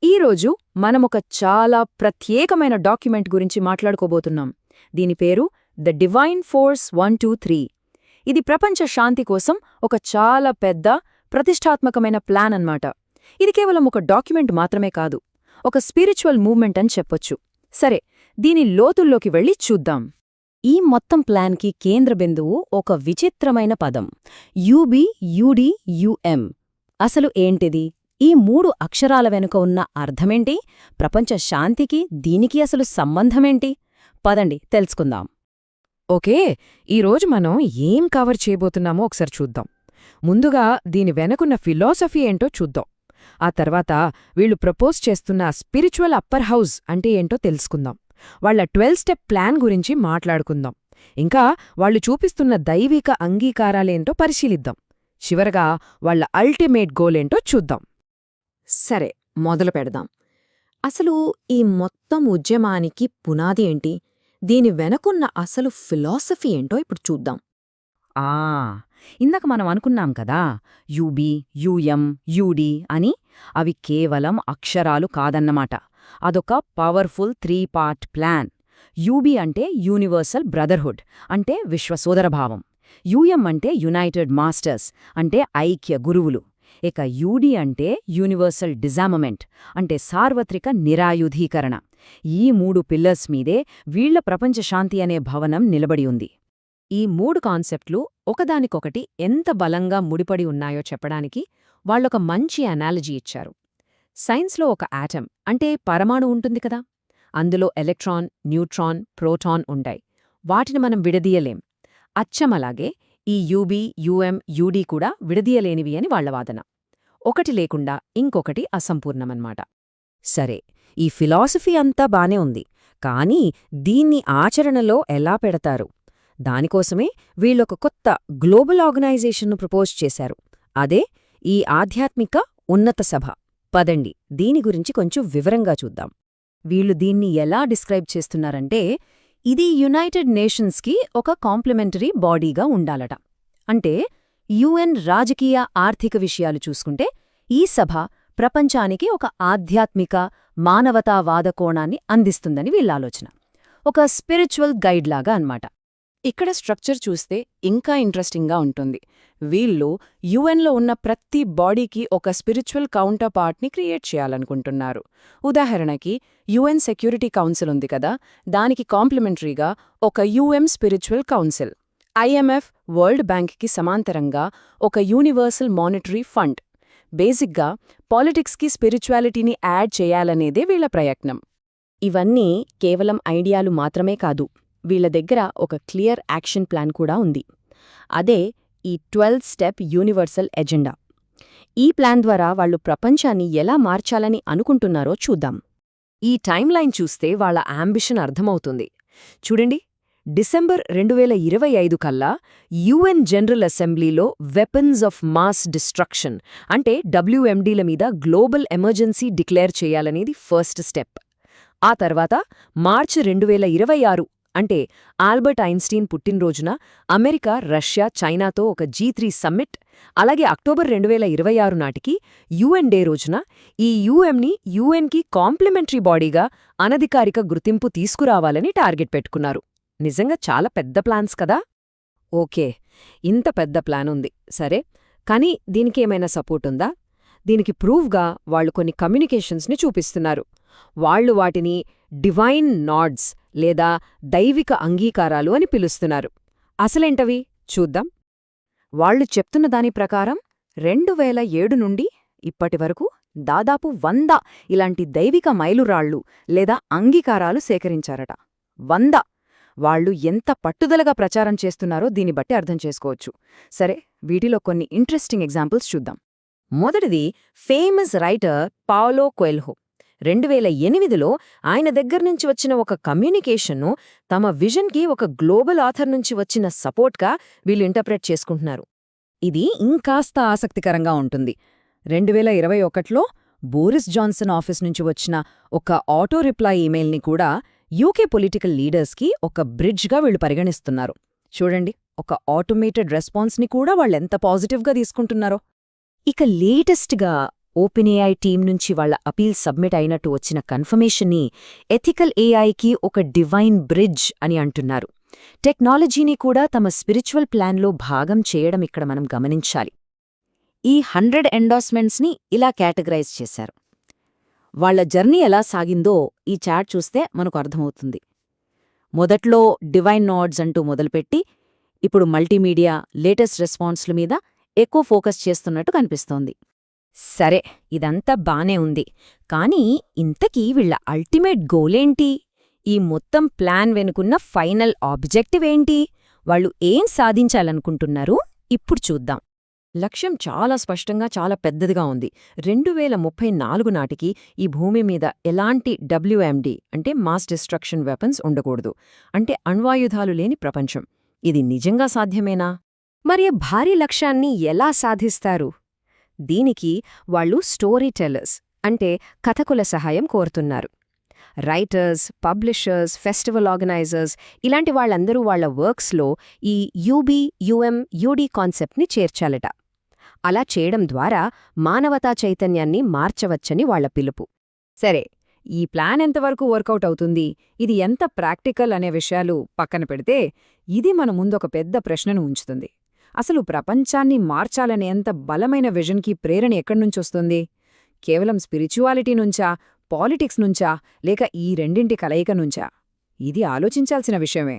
ఈరోజు మనమొక చాలా ప్రత్యేకమైన డాక్యుమెంట్ గురించి మాట్లాడుకోబోతున్నాం. దీని పేరు ద డివైన్ ఫోర్స్ 123. ఇది ప్రపంచ శాంతి కోసం ఒక చాలా పెద్ద ప్రతిష్టాత్మకమైన ప్లాన్ అన్నమాట. ఇది కేవలం ఒక డాక్యుమెంట్ మాత్రమే కాదు, ఒక స్పిరిచువల్ మూవ్మెంట్ అని చెప్పొచ్చు. సరే, దీని లోతుల్లోకి వెళ్ళి చూద్దాం. ఈ మొత్తం ప్లాన్కి కేంద్ర బిందువు ఒక విచిత్రమైన పదం, యుబియుడియుఎం. అసలు ఏంటిది? ఈ 3 అక్షరాల వెనుక ఉన్న అర్థమేంటి? ప్రపంచ శాంతికి దీనికి అసలు సంబంధమేంటి? పదండి తెలుసుకుందాం. ఓకే, ఈరోజు మనం ఏం కవర్ చేయబోతున్నామో ఒకసారి చూద్దాం. ముందుగా దీని వెనకున్న ఫిలాసఫీ ఏంటో చూద్దాం. ఆ తర్వాత వీళ్ళు ప్రపోజ్ చేస్తున్న స్పిరిచువల్ అప్పర్ హౌస్ అంటే ఏంటో తెలుసుకుందాం. వాళ్ల 12 స్టెప్ ప్లాన్ గురించి మాట్లాడుకుందాం. ఇంకా వాళ్ళు చూపిస్తున్న దైవిక అంగీకారాలేంటో పరిశీలిద్దాం. చివరగా వాళ్ల అల్టిమేట్ గోలేంటో చూద్దాం. సరే, మొదలు పెడదాం. అసలు ఈ మొత్తం ఉద్యమానికి పునాది ఏంటి? దీని వెనకున్న అసలు ఫిలాసఫీ ఏంటో ఇప్పుడు చూద్దాం. ఇందాక మనం అనుకున్నాం కదా, యుబి, యుఎం, యుడి అని. అవి కేవలం అక్షరాలు కాదన్నమాట. అదొక పవర్ఫుల్ 3 పార్ట్ ప్లాన్. యుబి అంటే యూనివర్సల్ బ్రదర్హుడ్, అంటే విశ్వసోదరభావం. యుఎం అంటే యునైటెడ్ మాస్టర్స్, అంటే ఐక్య గురువులు. ఇక యుడి అంటే యూనివర్సల్ డిజామమెంట్, అంటే సార్వత్రిక నిరాయుధీకరణ. ఈ 3 పిల్లర్స్ మీదే వీళ్ల ప్రపంచ శాంతి అనే భవనం నిలబడి ఉంది. ఈ 3 కాన్సెప్ట్లు ఒకదానికొకటి ఎంత బలంగా ముడిపడి ఉన్నాయో చెప్పడానికి వాళ్ళొక మంచి అనాలజీ ఇచ్చారు. సైన్స్లో ఒక యాటమ్ అంటే పరమాణు ఉంటుంది కదా, అందులో ఎలక్ట్రాన్, న్యూట్రాన్, ప్రోటాన్ ఉంటాయి. వాటిని మనం విడదీయలేం. అచ్చమలాగే ఈ యుబి, యుఎం, యుడి కూడా విడదీయలేనివి అని వాళ్ల వాదన. ఒకటి లేకుండా ఇంకొకటి అసంపూర్ణమన్నమాట. సరే, ఈ ఫిలాసఫీ అంతా బానే ఉంది, కానీ దీన్ని ఆచరణలో ఎలా పెడతారు? దానికోసమే వీళ్ళొక కొత్త గ్లోబల్ ఆర్గనైజేషన్ను ప్రపోజ్ చేశారు. అదే ఈ ఆధ్యాత్మిక ఉన్నత సభ. పదండి దీని గురించి కొంచెం వివరంగా చూద్దాం. వీళ్ళు దీన్ని ఎలా డిస్క్రైబ్ చేస్తున్నారంటే, ఇది యునైటెడ్ నేషన్స్కి ఒక కాంప్లిమెంటరీ బాడీగా ఉండాలట. అంటే యుఎన్ రాజకీయ ఆర్థిక విషయాలు చూసుకుంటే, ఈ సభ ప్రపంచానికి ఒక ఆధ్యాత్మిక మానవతావాద కోణాన్ని అందిస్తుందని వీళ్ళాలోచన. ఒక స్పిరిచువల్ గైడ్లాగా అన్నమాట. ఇక్కడ స్ట్రక్చర్ చూస్తే ఇంకా ఇంట్రెస్టింగ్గా ఉంటుంది. వీళ్ళు యుఎన్లో ఉన్న ప్రతి బాడీకి ఒక స్పిరిచువల్ కౌంటర్ పార్ట్ని క్రియేట్ చేయాలనుకుంటున్నారు. ఉదాహరణకి యుఎన్ సెక్యూరిటీ కౌన్సిల్ ఉంది కదా, దానికి కాంప్లిమెంటరీగా ఒక యుఎం స్పిరిచువల్ కౌన్సిల్. ఐఎంఎఫ్, వరల్డ్ బ్యాంక్కి సమాంతరంగా ఒక యూనివర్సల్ మానిటరీ ఫండ్. బేసిక్గా పాలిటిక్స్కి స్పిరిచువాలిటీని యాడ్ చేయాలనేదే వీళ్ల ప్రయత్నం. ఇవన్నీ కేవలం ఐడియాలు మాత్రమే కాదు, వీళ్ల దగ్గర ఒక క్లియర్ యాక్షన్ ప్లాన్ కూడా ఉంది. అదే ఈ 12 స్టెప్ యూనివర్సల్ ఎజెండా. ఈ ప్లాన్ ద్వారా వాళ్లు ప్రపంచాన్ని ఎలా మార్చాలని అనుకుంటున్నారో చూద్దాం. ఈ టైమ్లైన్ చూస్తే వాళ్ల అంబిషన్ అర్థమవుతుంది. చూడండి, డిసెంబర్ 2025 కల్లా యుఎన్ జనరల్ అసెంబ్లీలో వెపన్స్ ఆఫ్ మాస్ డిస్ట్రక్షన్ అంటే WMDల మీద గ్లోబల్ ఎమర్జెన్సీ డిక్లేర్ చేయాలనేది ఫస్ట్ స్టెప్. ఆ తర్వాత మార్చి 2026 అంటే ఆల్బర్ట్ ఐన్స్టీన్ పుట్టినరోజున అమెరికా, రష్యా, చైనాతో ఒక G3 సమ్మిట్. అలాగే అక్టోబర్ 2026 నాటికి యుఎన్ డే రోజున ఈ యుఎంని యుఎన్కి కాంప్లిమెంటరీ బాడీగా అనధికారిక గుర్తింపు తీసుకురావాలని టార్గెట్ పెట్టుకున్నారు. నిజంగా చాలా పెద్ద ప్లాన్స్ కదా. ఓకే, ఇంత పెద్ద ప్లాన్ ఉంది, సరే. కానీ దీనికేమైనా సపోర్ట్ ఉందా? దీనికి ప్రూఫ్గా వాళ్ళు కొన్ని కమ్యూనికేషన్స్ని చూపిస్తున్నారు. వాళ్లు వాటిని డివైన్ నాడ్స్ లేదా దైవిక అంగీకారాలు అని పిలుస్తున్నారు. అసలేంటవి చూద్దాం. వాళ్లు చెప్తున్న దాని ప్రకారం 2007 నుండి ఇప్పటివరకు దాదాపు 100 ఇలాంటి దైవిక మైలురాళ్లు లేదా అంగీకారాలు సేకరించారట. 100! వాళ్లు ఎంత పట్టుదలగా ప్రచారం చేస్తున్నారో దీన్ని బట్టి అర్థం చేసుకోవచ్చు. సరే, వీటిలో కొన్ని ఇంట్రెస్టింగ్ ఎగ్జాంపుల్స్ చూద్దాం. మొదటిది ఫేమస్ రైటర్ పావలో కోయెల్హో. 2008లో ఆయన దగ్గర్నుంచి వచ్చిన ఒక కమ్యూనికేషన్ను తమ విజన్కి ఒక గ్లోబల్ ఆథర్ నుంచి వచ్చిన సపోర్ట్గా వీళ్ళు ఇంటర్ప్రెట్ చేసుకుంటున్నారు. ఇది ఇంకాస్త ఆసక్తికరంగా ఉంటుంది. 2021లో బోరిస్ జాన్సన్ ఆఫీస్ నుంచి వచ్చిన ఒక ఆటో రిప్లై ఇమెయిల్ని కూడా యూకే పొలిటికల్ లీడర్స్కి ఒక బ్రిడ్జ్గా వీళ్ళు పరిగణిస్తున్నారు. చూడండి, ఒక ఆటోమేటెడ్ రెస్పాన్స్ని కూడా వాళ్ళెంత పాజిటివ్గా తీసుకుంటున్నారో. ఇక లేటెస్ట్గా ఓపెన్ ఏఐ టీం నుంచి వాళ్ళ అపీల్ సబ్మిట్ అయినట్టు వచ్చిన కన్ఫర్మేషన్ని ఎథికల్ ఏఐకి ఒక డివైన్ బ్రిడ్జ్ అని అంటున్నారు. టెక్నాలజీని కూడా తమ స్పిరిచువల్ ప్లాన్లో భాగం చేయడం ఇక్కడ మనం గమనించాలి. ఈ 100 ఎండార్స్మెంట్స్ని ఇలా కేటగరైజ్ చేశారు. వాళ్ల జర్నీ ఎలా సాగిందో ఈ చార్ట్ చూస్తే మనకు అర్థమవుతుంది. మొదట్లో డివైన్ నోడ్స్ అంటూ మొదలుపెట్టి ఇప్పుడు మల్టీమీడియా, లేటెస్ట్ రెస్పాన్స్ల మీద ఎక్కువ ఫోకస్ చేస్తున్నట్టు కనిపిస్తోంది. సరే, ఇదంతా బానే ఉంది. కానీ ఇంతకీ వీళ్ళ అల్టిమేట్ గోలేంటి? ఈ మొత్తం ప్లాన్ వెనుకున్న ఫైనల్ ఆబ్జెక్టివ్ ఏంటి? వాళ్ళు ఏం సాధించాలనుకుంటున్నారు? ఇప్పుడు చూద్దాం. లక్ష్యం చాలా స్పష్టంగా, చాలా పెద్దదిగా ఉంది. 2034 నాటికి ఈ భూమి మీద ఎలాంటి WMD అంటే మాస్ డిస్ట్రక్షన్ వెపన్స్ ఉండకూడదు. అంటే అణ్వాయుధాలు లేని ప్రపంచం. ఇది నిజంగా సాధ్యమేనా? మరి భారీ లక్ష్యాన్ని ఎలా సాధిస్తారు? దీనికి వాళ్ళు స్టోరీ టెల్లర్స్ అంటే కథకుల సహాయం కోరుతున్నారు. రైటర్స్, పబ్లిషర్స్, ఫెస్టివల్ ఆర్గనైజర్స్ ఇలాంటి వాళ్ళందరూ వాళ్ల వర్క్స్లో ఈ UB-UM-UD కాన్సెప్ట్ని చేర్చాలట. అలా చేయడం ద్వారా మానవతా చైతన్యాన్ని మార్చవచ్చని వాళ్ల పిలుపు. సరే, ఈ ప్లాన్ ఎంతవరకు వర్కౌట్ అవుతుంది, ఇది ఎంత ప్రాక్టికల్ అనే విషయాలు పక్కన పెడితే ఇది మన ముందొక పెద్ద ప్రశ్నను ఉంచుతుంది. అసలు ప్రపంచాన్ని మార్చాలనేంత బలమైన విజన్కి ప్రేరణ ఎక్కడ్నుంచొస్తుంది? కేవలం స్పిరిచువాలిటీ నుంచా, పాలిటిక్స్ నుంచా, లేక ఈ రెండింటి కలయిక నుంచా? ఇది ఆలోచించాల్సిన విషయమే.